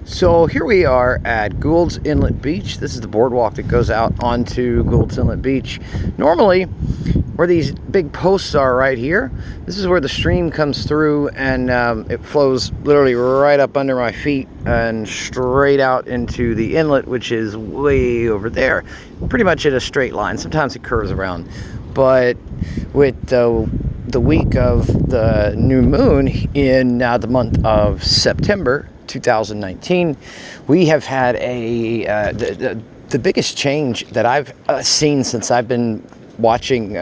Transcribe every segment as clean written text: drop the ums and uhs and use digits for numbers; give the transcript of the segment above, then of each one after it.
So here we are at Gould's Inlet Beach. This is the boardwalk that goes out onto Gould's Inlet Beach. Normally, where these big posts are right here, this is where the stream comes through, and it flows literally right up under my feet and straight out into the inlet, which is way over there. Pretty much in a straight line. Sometimes it curves around. But with the week of the new moon in the month of September 2019, we have had the biggest change that I've seen since I've been watching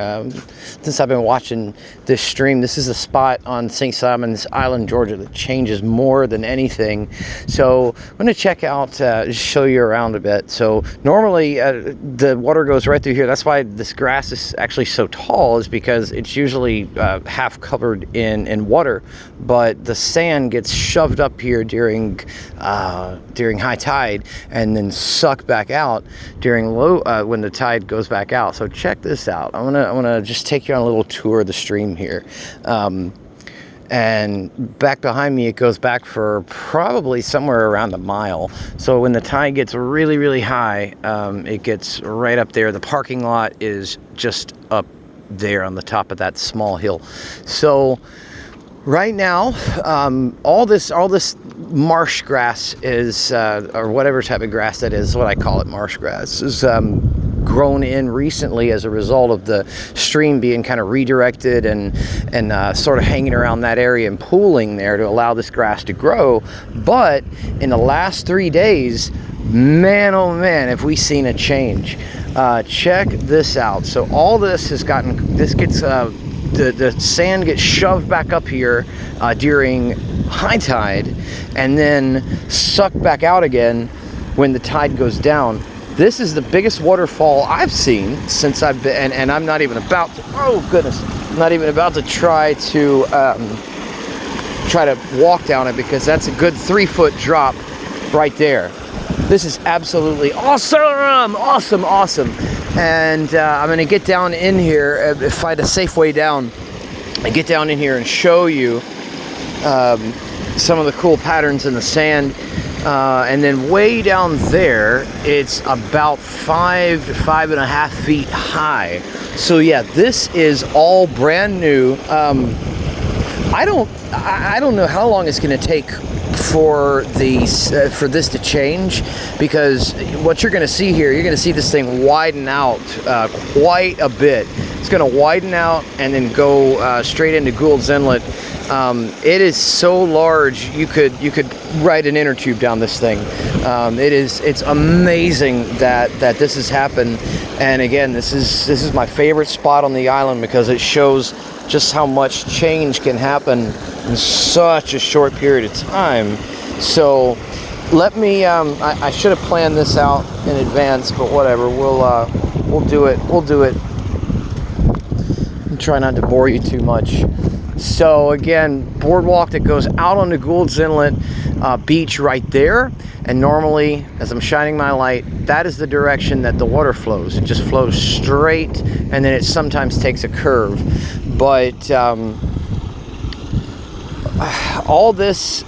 this stream. This is a spot on St. Simon's Island, Georgia, that changes more than anything. So I'm going to check out, just show you around a bit. So normally the water goes right through here. That's why this grass is actually so tall, is because it's usually half covered in water, but the sand gets shoved up here during high tide and then sucked back out during low when the tide goes back out. So check this out. I'm gonna just take you on a little tour of the stream here, and back behind me it goes back for probably somewhere around a mile. So when the tide gets really high, it gets right up there. The parking lot is just up there on the top of that small hill. So right now, all this marsh grass is, or whatever type of grass that is, what I call it, marsh grass, is grown in recently as a result of the stream being kind of redirected and sort of hanging around that area and pooling there to allow this grass to grow. But in the last 3 days, man, oh man, have we seen a change. Check this out. So all this has gotten, this gets, the sand gets shoved back up here during high tide and then sucked back out again when the tide goes down. This is the biggest waterfall I've seen since I've been, and I'm not even about to, oh goodness, I'm not even about to try to walk down it, because that's a good 3-foot drop right there. This is absolutely awesome, awesome. And I'm gonna get down in here, find a safe way down, and get down in here and show you some of the cool patterns in the sand. And then way down there, it's about 5 to 5.5 feet high. So yeah, this is all brand new. I don't know how long it's going to take for this to change, because what you're going to see here, you're going to see this thing widen out quite a bit. It's going to widen out and then go straight into Gould's Inlet. It is so large, you could ride an inner tube down this thing. It's amazing that this has happened. And again, this is my favorite spot on the island, because it shows just how much change can happen in such a short period of time. So let me, I should have planned this out in advance, but whatever, we'll do it. I'm trying not to bore you too much. So again, boardwalk that goes out onto Gould's Inlet beach right there. And normally, as I'm shining my light, that is the direction that the water flows. It just flows straight, and then it sometimes takes a curve. But all this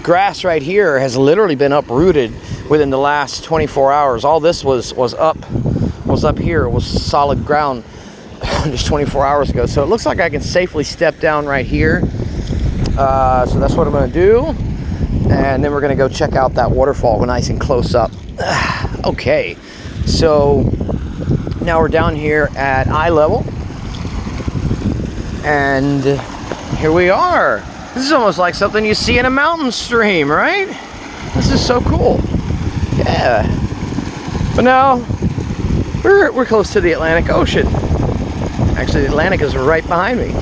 grass right here has literally been uprooted within the last 24 hours. All this was up here. It was solid ground just 24 hours ago. So it looks like I can safely step down right here. So that's what I'm going to do. And then we're going to go check out that waterfall nice and close up. Okay, so now we're down here at eye level. And here we are. This is almost like something you see in a mountain stream, right? This is so cool. Yeah. But now we're close to the Atlantic Ocean. Actually, the Atlantic is right behind me.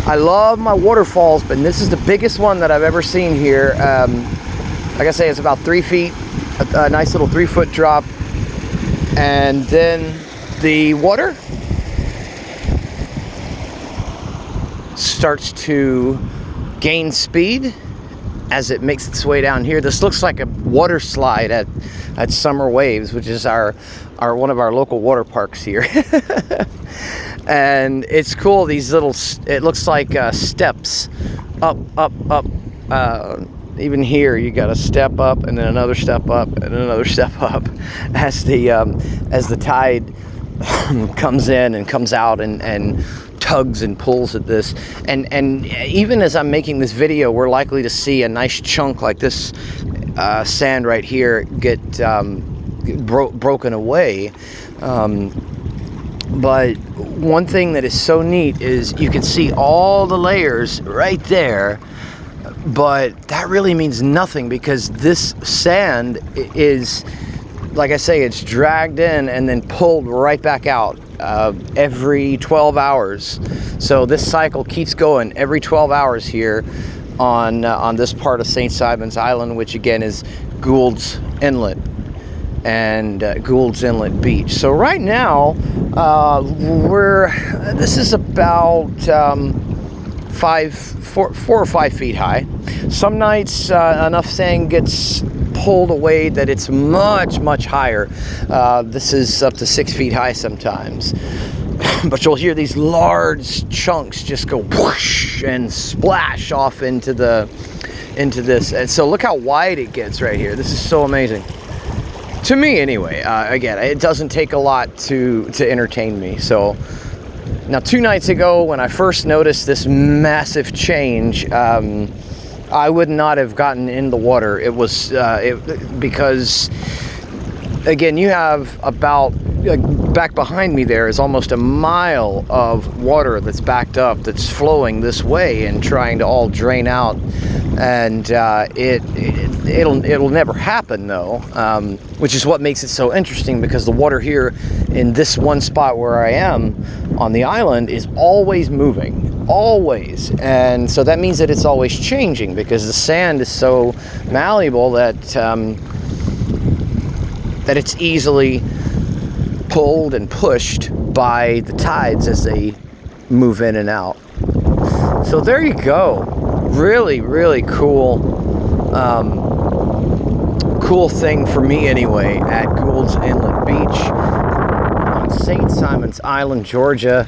I love my waterfalls, but this is the biggest one that I've ever seen here. Like I say, it's about 3 feet, a nice little 3-foot drop. And then the water starts to gain speed as it makes its way down here. This looks like a water slide at Summer Waves, which is our one of our local water parks here. And it's cool, these little, it looks like steps up even here, you got to step up and then another step up and another step up as the tide comes in and comes out and tugs and pulls at this. And even as I'm making this video, we're likely to see a nice chunk like this sand right here get broken away. But one thing that is so neat is you can see all the layers right there, but that really means nothing because this sand is, like I say, it's dragged in and then pulled right back out every 12 hours. So this cycle keeps going every 12 hours here on this part of St. Simon's Island, which again is Gould's Inlet and Gould's Inlet Beach. So right now, this is about 4 or 5 feet high. Some nights enough sand gets pulled away that it's much higher. This is up to 6 feet high sometimes. But you'll hear these large chunks just go whoosh and splash off into this. And so look how wide it gets right here. This is so amazing. To me anyway. Again, it doesn't take a lot to entertain me. So now 2 nights ago when I first noticed this massive change, I would not have gotten in the water. It was because again, you have about back behind me there is almost a mile of water that's backed up, that's flowing this way and trying to all drain out. And it'll never happen though, which is what makes it so interesting, because the water here in this one spot where I am on the island is always moving, always. And so that means that it's always changing, because the sand is so malleable that that it's easily pulled and pushed by the tides as they move in and out. So there you go. Really cool cool thing for me anyway at Gould's Inlet Beach on St. Simon's Island, Georgia.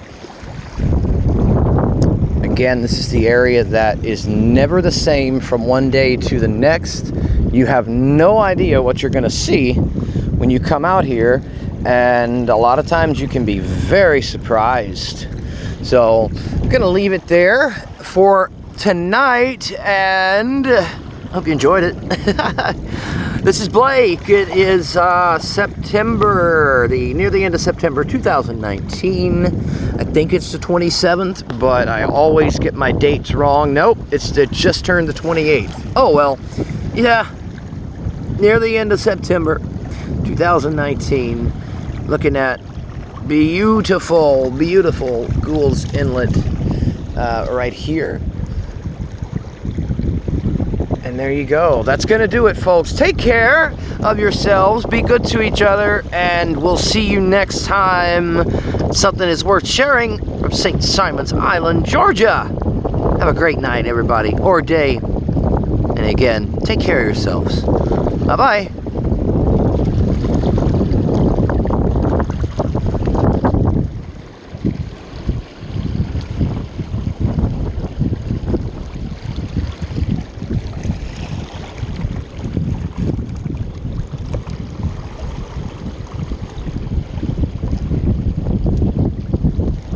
Again, this is the area that is never the same from one day to the next. You have no idea what you're going to see when you come out here, and a lot of times you can be very surprised. So I'm going to leave it there for tonight, and hope you enjoyed it. This is Blake. It is September, near the end of September 2019. I think it's the 27th, but I always get my dates wrong. Nope, it just turned the 28th. Oh well, yeah, near the end of September 2019. Looking at beautiful Gould's Inlet right here. And there you go. That's going to do it, folks. Take care of yourselves. Be good to each other. And we'll see you next time. Something is worth sharing from St. Simon's Island, Georgia. Have a great night, everybody. Or day. And again, take care of yourselves. Bye-bye.